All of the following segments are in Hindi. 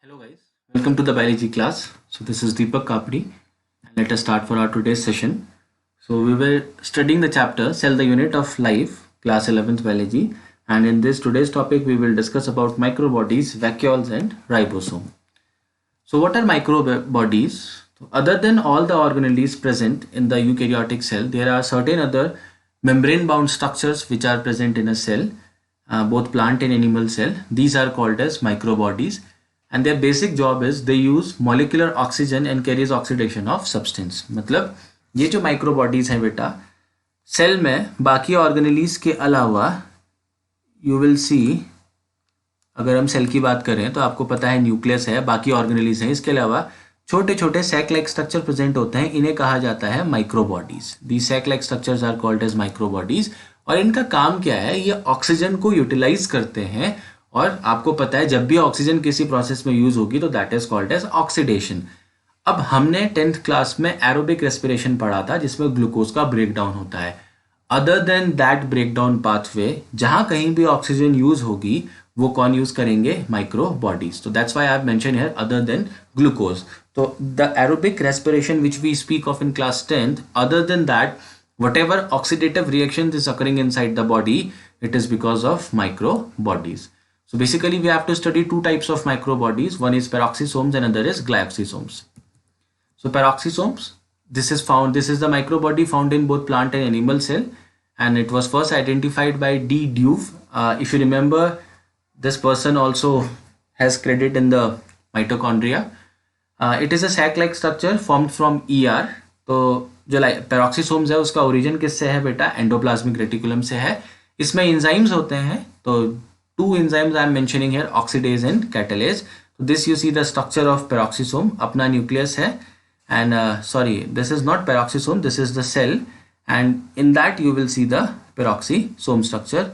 Hello guys, welcome to the biology class. So this is Deepak Kapri and let us start for our today's session. So we were studying the chapter Cell the Unit of Life, class 11th biology, and in this today's topic we will discuss about microbodies, vacuoles and ribosome. So what are microbodies? Other than all the organelles present in the eukaryotic cell, there are certain other membrane bound structures which are present in a cell, both plant and animal cell. These are called as microbodies and their basic job is they use molecular oxygen and carries oxidation of substance. मतलब ये जो microbodies हैं बेटा सेल में बाकी ऑर्गेनेलीज के अलावा यू विल सी, अगर हम सेल की बात करें तो आपको पता है न्यूक्लियस है, बाकी ऑर्गेनेलीज हैं, इसके अलावा छोटे छोटे सैक लाइक स्ट्रक्चर प्रेजेंट होते हैं, इन्हें कहा जाता है microbodies. The sac like structures are called as microbodies. और इनका काम क्या है, ये ऑक्सीजन को यूटिलाइज करते हैं और आपको पता है जब भी ऑक्सीजन किसी प्रोसेस में यूज होगी तो that is called as oxidation. अब हमने 10th क्लास में एरोबिक रेस्पिरेशन पढ़ा था जिसमें ग्लूकोज का ब्रेकडाउन होता है. Other than that breakdown pathway जहां कहीं भी ऑक्सीजन यूज होगी वो कौन यूज करेंगे, माइक्रोबॉडीज. तो that's why I have mention here other than glucose. तो the aerobic respiration which we speak of in class 10th, other than that whatever oxidative reaction is occurring inside the body, it is because of microbodies. So basically we have to study two types of microbodies. One is peroxisomes and another is glyoxysomes. So peroxisomes, this is the microbody found in both plant and animal cell, and it was first identified by D. Dewey. If you remember, this person also has credit in the mitochondria. It is a sac-like structure formed from ER. तो जो पेरोक्सीसोम्स है उसका ओरिजिन किससे है बेटा, एंडोप्लाज्मिक रेटिकुलम से है. इसमें एंजाइम्स होते हैं, तो two enzymes I am mentioning here, oxidase and catalase. So this you see the structure of peroxisome, अपना nucleus है, and sorry, this is not peroxisome, this is the cell, and in that you will see the peroxisome structure.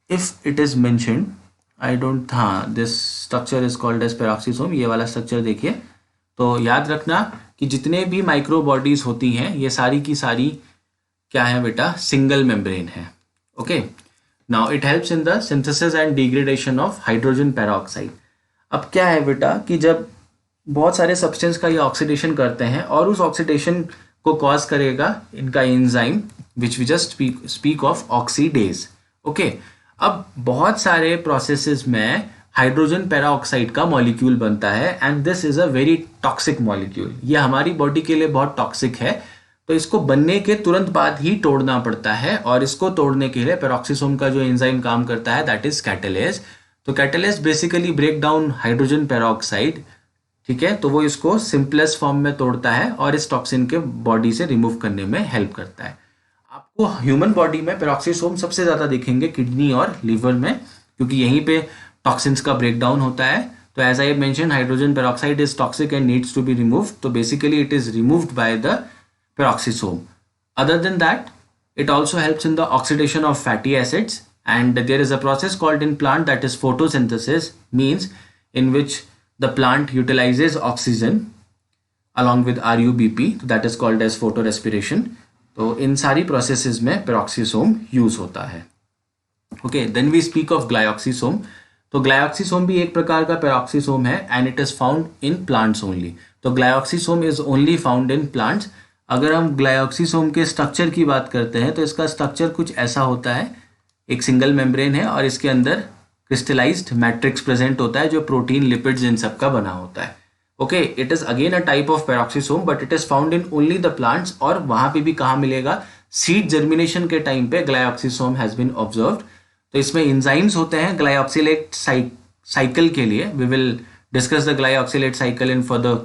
If it is mentioned, I don't, हाँ, this structure is called as peroxisome. ये वाला structure देखिए. तो याद रखना कि जितने भी माइक्रोबॉडीज होती हैं ये सारी की सारी क्या है बेटा, सिंगल मेम्ब्रेन है. Okay, now it helps in the synthesis and degradation of hydrogen peroxide. अब क्या है बेटा कि जब बहुत सारे सब्सटेंस का ये ऑक्सीडेशन करते हैं और उस ऑक्सीडेशन को कॉज करेगा इनका enzyme which we just speak of oxidase. Okay, अब बहुत सारे प्रोसेसेस में हाइड्रोजन पेरोक्साइड का मॉलिक्यूल बनता है and this is a very toxic molecule. ये हमारी बॉडी के लिए बहुत टॉक्सिक है, तो इसको बनने के तुरंत बाद ही तोड़ना पड़ता है और इसको तोड़ने के लिए पेरोक्सीसोम का जो एंजाइम काम करता है दैट इज कैटलेज. तो catalase basically break down hydrogen peroxide, ठीक है, तो वो इसको सिंपलेस्ट फॉर्म में तोड़ता है और इस टॉक्सिन के बॉडी से रिमूव करने में हेल्प करता है. आपको ह्यूमन बॉडी में पेरोक्सीसोम सबसे ज्यादा दिखेंगे किडनी और लीवर में, क्योंकि यहीं पे टॉक्सिन्स का ब्रेकडाउन होता है. तो as I mention hydrogen peroxide is toxic and needs to be removed, तो basically it is removed by the peroxisome. Other than that, it also helps in the oxidation of fatty acids, and there is a process called in plant that is photosynthesis, means in which the plant utilizes oxygen along with RUBP, that is called as photorespiration. तो इन सारी processes में peroxisome use होता है. Okay, then we speak of glyoxysome. तो glyoxysome भी एक प्रकार का peroxisome है and it is found in plants only. तो glyoxysome is only found in plants. अगर हम ग्लायोक्सीसोम के स्ट्रक्चर की बात करते हैं तो इसका स्ट्रक्चर कुछ ऐसा होता है, एक सिंगल मेम्ब्रेन है और इसके अंदर क्रिस्टलाइज्ड मैट्रिक्स प्रेजेंट होता है जो प्रोटीन, लिपिड्स इन सब का बना होता है. Okay, it is again a type of peroxisome but it is found in only the plants. और वहां पे भी कहाँ मिलेगा, सीड जर्मिनेशन के टाइम पे ग्लायोक्सीसोम हैज बीन ऑब्जर्व्ड. तो इसमें एंजाइम्स होते हैं ग्लायोक्सिलेट साइकिल के लिए. We will discuss the glyoxylate cycle in further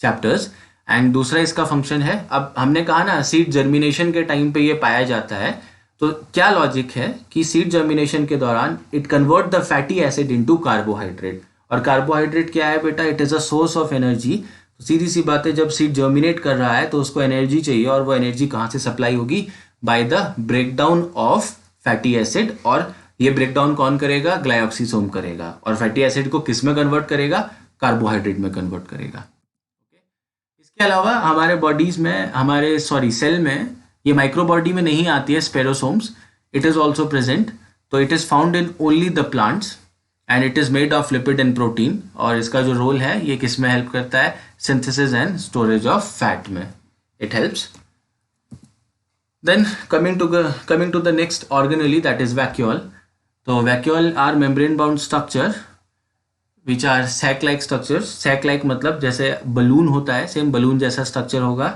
chapters. And दूसरा इसका फंक्शन है, अब हमने कहा ना सीड जर्मिनेशन के टाइम पे ये पाया जाता है, तो क्या लॉजिक है कि सीड जर्मिनेशन के दौरान it convert the fatty acid into carbohydrate. और कार्बोहाइड्रेट क्या है बेटा, it is a source of energy. तो सीधी सी बात है, जब सीड जर्मिनेट कर रहा है तो उसको एनर्जी चाहिए और वो एनर्जी कहाँ से सप्लाई होगी, by the breakdown of fatty acid. और ये ब्रेकडाउन कौन करेगा, ग्लायोक्सीसोम करेगा. और फैटी एसिड को किस में कन्वर्ट करेगा, कार्बोहाइड्रेट में कन्वर्ट करेगा. इसके अलावा हमारे बॉडीज में, हमारे सेल में ये माइक्रोबॉडी में नहीं आती है स्पेरोसोम्स, इट इज ऑल्सो प्रेजेंट. तो it is found in only the plants and it is made of lipid and protein, और इसका जो रोल है ये किस में हेल्प करता है, synthesis and storage of fat में it helps. Then coming to the next organelle, that is vacuole. So vacuole are membrane bound structure which are sac like structures. sac like मतलब जैसे बलून होता है, सेम बलून जैसा स्ट्रक्चर होगा.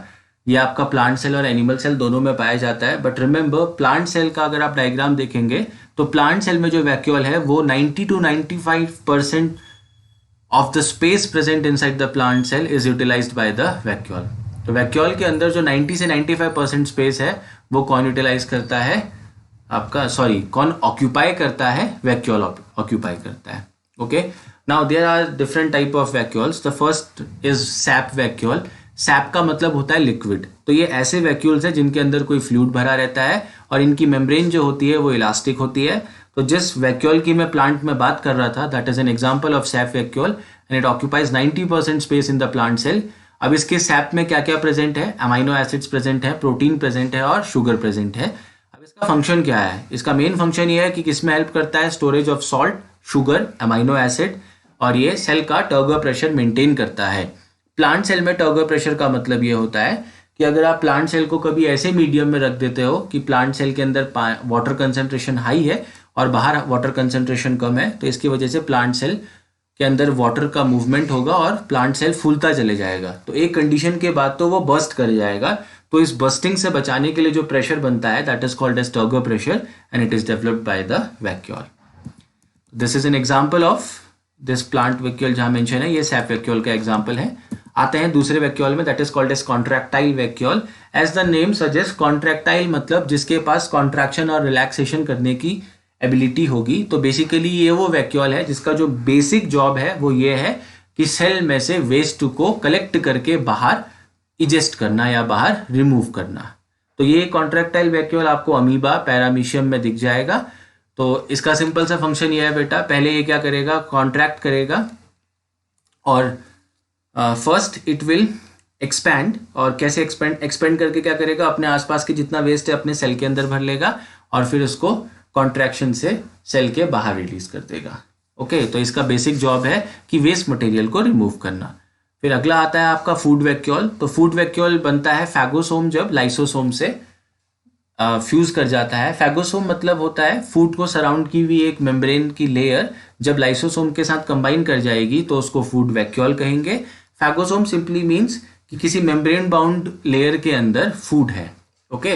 ये आपका प्लांट सेल और एनिमल सेल दोनों में पाया जाता है. बट रिमेंबर, प्लांट सेल का अगर आप डायग्राम देखेंगे तो प्लांट सेल में जो वैक्यूल है वो 90 to 95% of the space present inside the plant cell is utilized by the vacuole. तो वैक्यूल के अंदर जो 90 से 95% स्पेस है वो कौन यूटिलाइज करता है, आपका कौन ऑक्यूपाई करता है, वैक्यूल ऑक्यूपाई करता है. Okay, now there are different type of vacuoles. The first is sap vacuole. Sap का मतलब होता है लिक्विड. तो ये ऐसे वैक्यूल्स हैं जिनके अंदर कोई फ्लूइड भरा रहता है और इनकी मेम्ब्रेन जो होती है वो इलास्टिक होती है. तो जिस वैक्यूल की मैं प्लांट में बात कर रहा था, that is an example of sap vacuole and it occupies 90% space in the plant cell. अब इसके सैप में क्या क्या प्रेजेंट है, अमाइनो एसिड्स प्रेजेंट है, प्रोटीन प्रेजेंट है और शुगर प्रेजेंट है. अब इसका फंक्शन क्या है, इसका मेन फंक्शन ये है कि किस में हेल्प करता है, storage of salt, sugar, amino acid, और ये सेल का टर्गर प्रेशर मेंटेन करता है. प्लांट सेल में टर्गर प्रेशर का मतलब ये होता है कि अगर आप प्लांट सेल को कभी ऐसे मीडियम में रख देते हो कि प्लांट सेल के अंदर वाटर कंसेंट्रेशन हाई है और बाहर वाटर कंसेंट्रेशन कम है, तो इसकी वजह से प्लांट सेल के अंदर वाटर का मूवमेंट होगा और प्लांट सेल फूलता चले जाएगा. तो एक कंडीशन के बाद तो वो बर्स्ट कर जाएगा. तो इस बर्स्टिंग से बचाने के लिए जो प्रेशर बनता है, that is called as turgor pressure and it is developed by the vacuole. This is an example of this plant vacuole जहां मेंशन है, ये सैप वैक्यूल का एग्जांपल है. आते हैं दूसरे वैक्यूल में, that is called as contractile vacuole. As the name suggest, contractile मतलब जिसके पास कॉन्ट्रैक्शन और रिलैक्सेशन करने की एबिलिटी होगी. तो बेसिकली ये वो वैक्यूल है जिसका जो बेसिक जॉब है वो ये है कि सेल में से वेस्ट को कलेक्ट करके बाहर इजेस्ट करना या बाहर रिमूव करना. तो ये कॉन्ट्रैक्टाइल वैक्यूल आपको अमीबा, पैरामीशियम में दिख जाएगा. तो इसका सिंपल सा फंक्शन ये है बेटा, पहले ये क्या करेगा, कॉन्ट्रैक्ट करेगा और फर्स्ट इट विल एक्सपैंड. और कैसे एक्सपेंड करके क्या करेगा, अपने आसपास के जितना वेस्ट है अपने सेल के अंदर भर लेगा और फिर उसको कॉन्ट्रैक्शन से सेल के बाहर रिलीज कर देगा. ओके, तो इसका बेसिक जॉब है कि वेस्ट मटेरियल को रिमूव करना. फिर अगला आता है आपका फूड वैक्यूल. तो फूड वैक्यूल बनता है फैगोसोम जब लाइसोसोम से फ्यूज कर जाता है. फैगोसोम मतलब होता है फूड को सराउंड की हुई एक मेम्ब्रेन की लेयर जब लाइसोसोम के साथ कंबाइन कर जाएगी तो उसको फूड वैक्यूल कहेंगे. फैगोसोम सिंपली मीन्स कि किसी मेम्ब्रेन बाउंड लेयर के अंदर फूड है. ओके,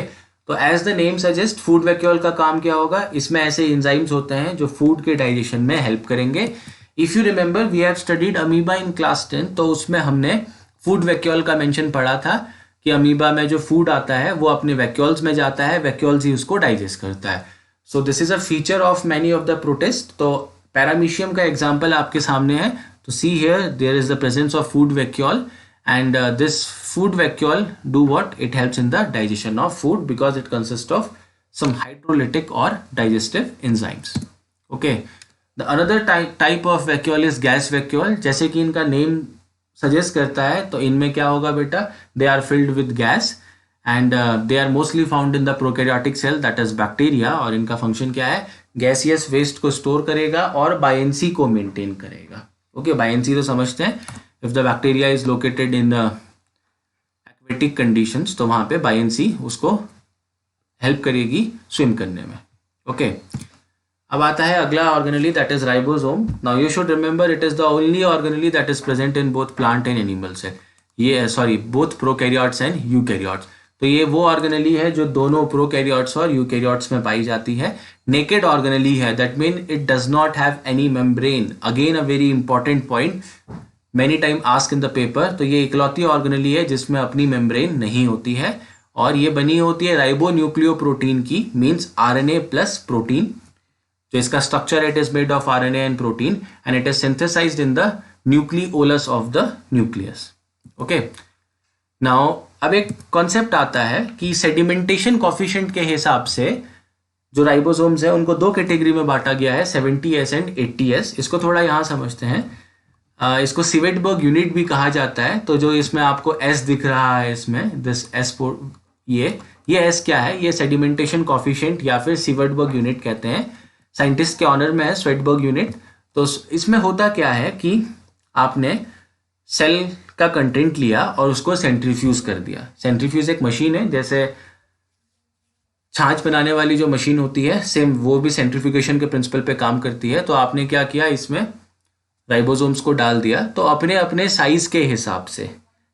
तो as the name suggest, food vacuole का काम क्या होगा, इसमें ऐसे एंजाइम्स होते हैं जो फूड के डाइजेशन में हेल्प करेंगे. If you remember, we have studied amoeba in class 10. तो उसमें हमने फूड वैक्यूल का मेंशन पढ़ा था कि अमीबा में जो फूड आता है वो अपने वैक्यूल्स में जाता है, वैक्यूल्स ही उसको डाइजेस्ट करता है. So this is a feature of many of the protist. तो पैरामीशियम का एग्जाम्पल आपके सामने है. तो see here there is the presence of food vacuole and this food vacuole do what, it helps in the digestion of food because it consists of some hydrolytic or digestive enzymes. Okay, the another type of vacuole is gas vacuole. जैसे कि इनका नेम सजेस्ट करता है, तो इनमें क्या होगा बेटा, they are filled with gas and they are mostly found in the prokaryotic cell, that is bacteria. और इनका फंक्शन क्या है, गैसियस वेस्ट को स्टोर करेगा और बायंसी को मेंटेन करेगा. ओके, बायंसी तो समझते हैं, if the bacteria is located in aquatic conditions तो वहाँ पे बायंसी उसको हेल्प करेगी स्विम करने में. ओके, अब आता है अगला organelle, that is ribosome. Now you should remember it is the only organelle that is present in both plant and animals है. ये बोथ प्रोकैरियोट्स एंड यूकैरियोट्स. तो ये वो ऑर्गेनेली है जो दोनों प्रोकैरियोट्स और यूकैरियोट्स में पाई जाती है. नेकेड ऑर्गेनेली है, that mean it does not have any membrane. Again a very important point, many time ask in the paper. तो ये इकलौती ऑर्गेनेली है जिसमें अपनी मेम्ब्रेन नहीं होती है और ये बनी होती है राइबो न्यूक्लियो प्रोटीन की, मीन्स आरएनए प्लस प्रोटीन. जो इसका structure it is made of RNA and protein and it is synthesized in the nucleolus of the nucleus. Okay, now अब एक कॉन्सेप्ट आता है कि सेडिमेंटेशन कॉफिशिएंट के हिसाब से जो राइबोसोम्स है उनको दो कैटेगरी में बांटा गया है, 70S एंड 80S. इसको थोड़ा यहाँ समझते हैं. इसको सिवेटबर्ग यूनिट भी कहा जाता है. तो जो इसमें आपको S दिख रहा है, इसमें दिस S ये S क्या है, ये सेडिमेंटेशन कॉफिशिएंट या फिर सिवेटबर्ग यूनिट कहते हैं. साइंटिस्ट के ऑनर में है स्वेटबर्ग यूनिट. तो इसमें होता क्या है कि आपने सेल का कंटेंट लिया और उसको सेंट्रीफ्यूज कर दिया। सेंट्रीफ्यूज एक मशीन है, जैसे छाछ बनाने वाली जो मशीन होती है, सेम वो भी सेंट्रीफ्यूगेशन के प्रिंसिपल पे काम करती है। तो आपने क्या किया, इसमें राइबोसोम्स को डाल दिया, तो अपने अपने साइज के हिसाब से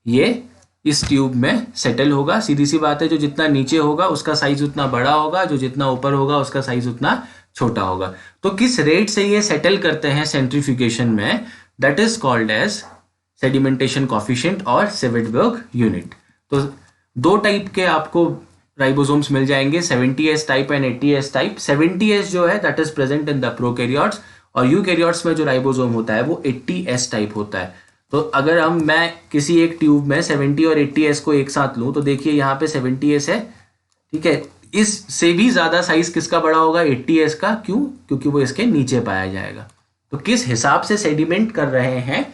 ये इस ट्यूब में सेटल होगा। सीधी सी बात है, जो जितना नीचे होगा उसका साइज उतना बड़ा होगा, जो जितना ऊपर होगा उसका साइज उतना छोटा होगा। तो किस रेट से ये सेटल करते हैं सेंट्रीफ्यूगेशन में, that is called as sedimentation coefficient और सेविटबर्ग यूनिट। तो दो टाइप के आपको राइबोसोम्स मिल जाएंगे, 70S type and 80S type. 70S जो है that is present in the prokaryotes, और यूकैरियोट्स में जो राइबोसोम होता है वो 80S टाइप होता है। तो अगर मैं किसी एक ट्यूब में 70 और 80S को एक साथ लूं, तो देखिए यहाँ पे 70S है, ठीक है। इससे भी ज्यादा साइज किसका बड़ा होगा, 80S का। क्यों? क्योंकि वो इसके नीचे पाया जाएगा। तो किस हिसाब से सेडिमेंट कर रहे हैं,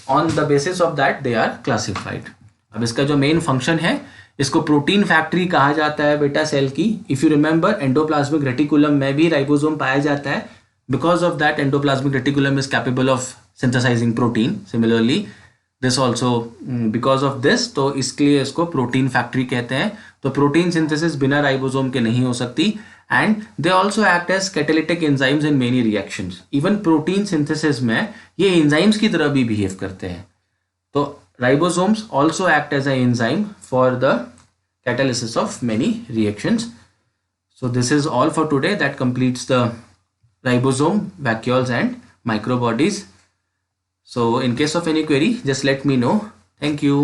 on the basis of that they are classified. अब इसका जो मेन फंक्शन है, इसको प्रोटीन फैक्ट्री कहा जाता है बेटा सेल की। If you remember, endoplasmic reticulum में भी राइबोसोम पाया जाता है। Because of that endoplasmic reticulum is capable of synthesising protein. Similarly this also because of this, तो इसके लिए इसको प्रोटीन फैक्ट्री कहते हैं। तो प्रोटीन सिंथेसिस बिना राइबोसोम के नहीं हो सकती, and they also act as catalytic enzymes in many reactions. Even protein synthesis में ये एंजाइम्स की तरह भी बिहेव करते हैं। तो ribosomes also act as an enzyme for the catalysis of many reactions. So this is all for today. That completes the ribosome, vacuoles and microbodies. So in case of any query, just let me know. Thank you.